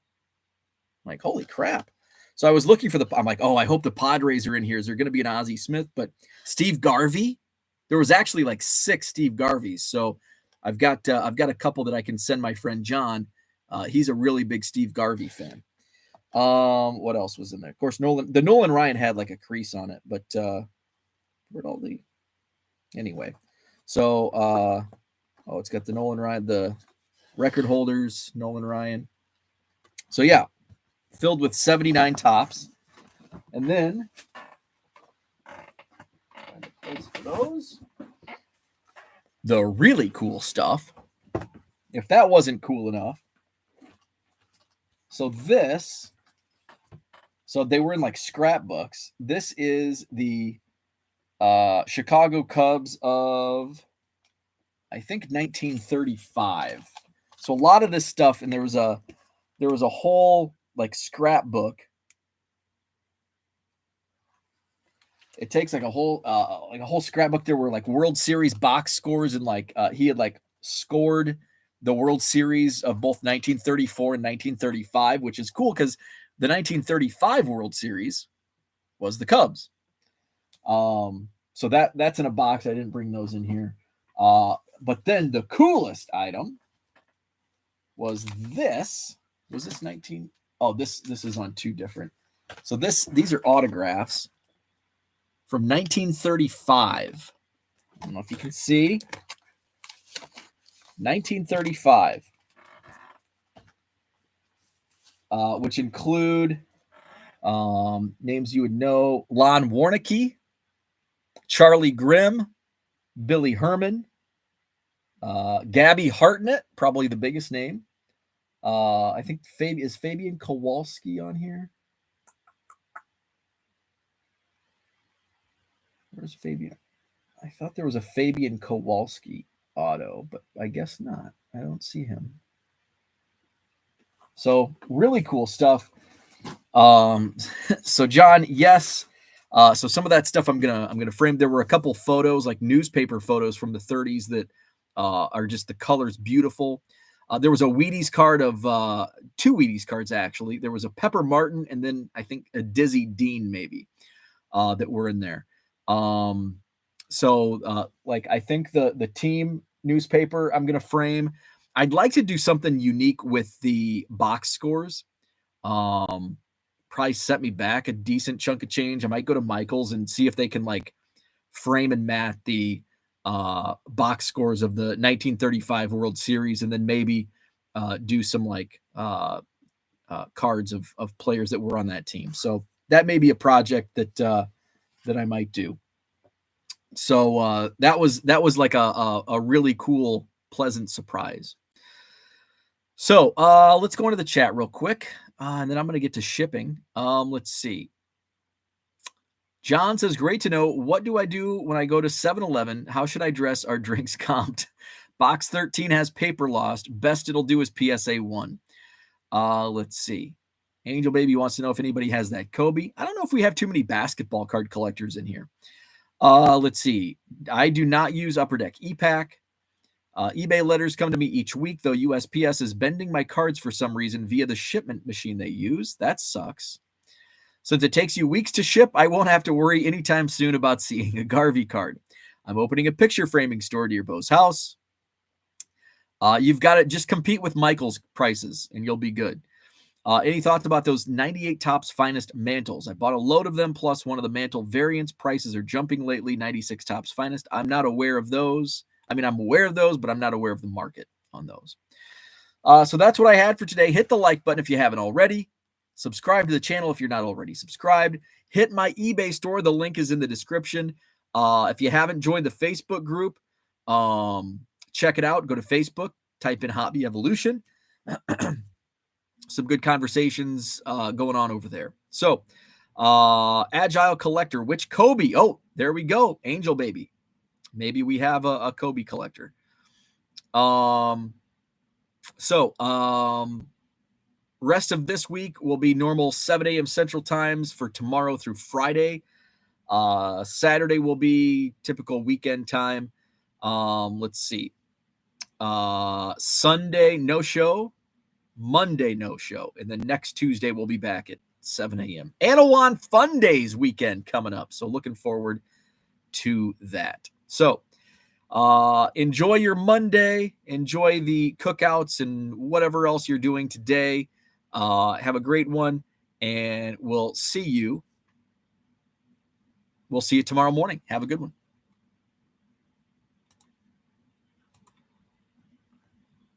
A: I'm like, holy crap. So I was looking for I'm like, oh, I hope the Padres are in here. Is there going to be an Ozzie Smith? But Steve Garvey, there was actually like 6 Steve Garveys. So I've got a couple that I can send my friend John. He's a really big Steve Garvey fan. What else was in there? Of course, the Nolan Ryan had like a crease on it, but where'd all the... Anyway, so it's got the Nolan Ryan, the record holders, Nolan Ryan. So yeah, filled with 79 tops. And then, find a place for those. The really cool stuff, if that wasn't cool enough. So they were in like scrapbooks. This is the Chicago Cubs of, I think, 1935. So a lot of this stuff, and there was a whole like scrapbook. It takes like a whole scrapbook. There were like World Series box scores, and like he had like scored the World Series of both 1934 and 1935, which is cool because the 1935 World Series was the Cubs. So that's in a box. I didn't bring those in here. But then the coolest item was this. Was this 19? Oh, this is on two different. So these are autographs from 1935. I don't know if you can see. 1935. Which include names you would know: Lon Warnke, Charlie Grimm, Billy Herman, Gabby Hartnett, probably the biggest name. I think is Fabian Kowalski on here. Where's Fabian? I thought there was a Fabian Kowalski auto, but I guess not. I don't see him. So really cool stuff. So John, yes. So some of that stuff I'm gonna frame. There were a couple photos, like newspaper photos from the 30s that are just the colors beautiful. There was a Wheaties card of two Wheaties cards actually. There was a Pepper Martin and then I think a Dizzy Dean maybe that were in there. So like I think the team newspaper I'm gonna frame. I'd like to do something unique with the box scores. Probably set me back a decent chunk of change. I might go to Michael's and see if they can like frame and mat the box scores of the 1935 World Series, and then maybe do some like cards of players that were on that team. So that may be a project that I might do. So that was like a really cool, pleasant surprise. So let's go into the chat real quick, and then I'm going to get to shipping. Let's see. John says, great to know. What do I do when I go to 7-Eleven? How should I dress? Our drinks comped? Box 13 has paper lost. Best it'll do is PSA 1. Let's see. Angel Baby wants to know if anybody has that Kobe. I don't know if we have too many basketball card collectors in here. Let's see. I do not use Upper Deck ePack. eBay letters come to me each week, though USPS is bending my cards for some reason via the shipment machine they use. That sucks. Since it takes you weeks to ship, I won't have to worry anytime soon about seeing a Garvey card. I'm opening a picture framing store near Bo's house. You've got to just compete with Michael's prices, and you'll be good. Any thoughts about those 98 Topps Finest mantles? I bought a load of them, plus one of the mantle variants. Prices are jumping lately. 96 Topps Finest. I'm not aware of those. I mean, I'm aware of those, but I'm not aware of the market on those. So that's what I had for today. Hit the like button if you haven't already. Subscribe to the channel if you're not already subscribed. Hit my eBay store. The link is in the description. If you haven't joined the Facebook group, check it out. Go to Facebook, type in Hobby Evolution. Some good conversations going on over there. So, Agile Collector, which Kobe? Oh, there we go. Angel Baby. Maybe we have a Kobe collector. Rest of this week will be normal 7 a.m. Central Times for tomorrow through Friday. Saturday will be typical weekend time. Let's see. Sunday, no show. Monday, no show. And then next Tuesday, we'll be back at 7 a.m. Anawan Fun Days weekend coming up. So looking forward to that. So enjoy your Monday. Enjoy the cookouts and whatever else you're doing today. Have a great one, and we'll see you tomorrow morning. Have a good one.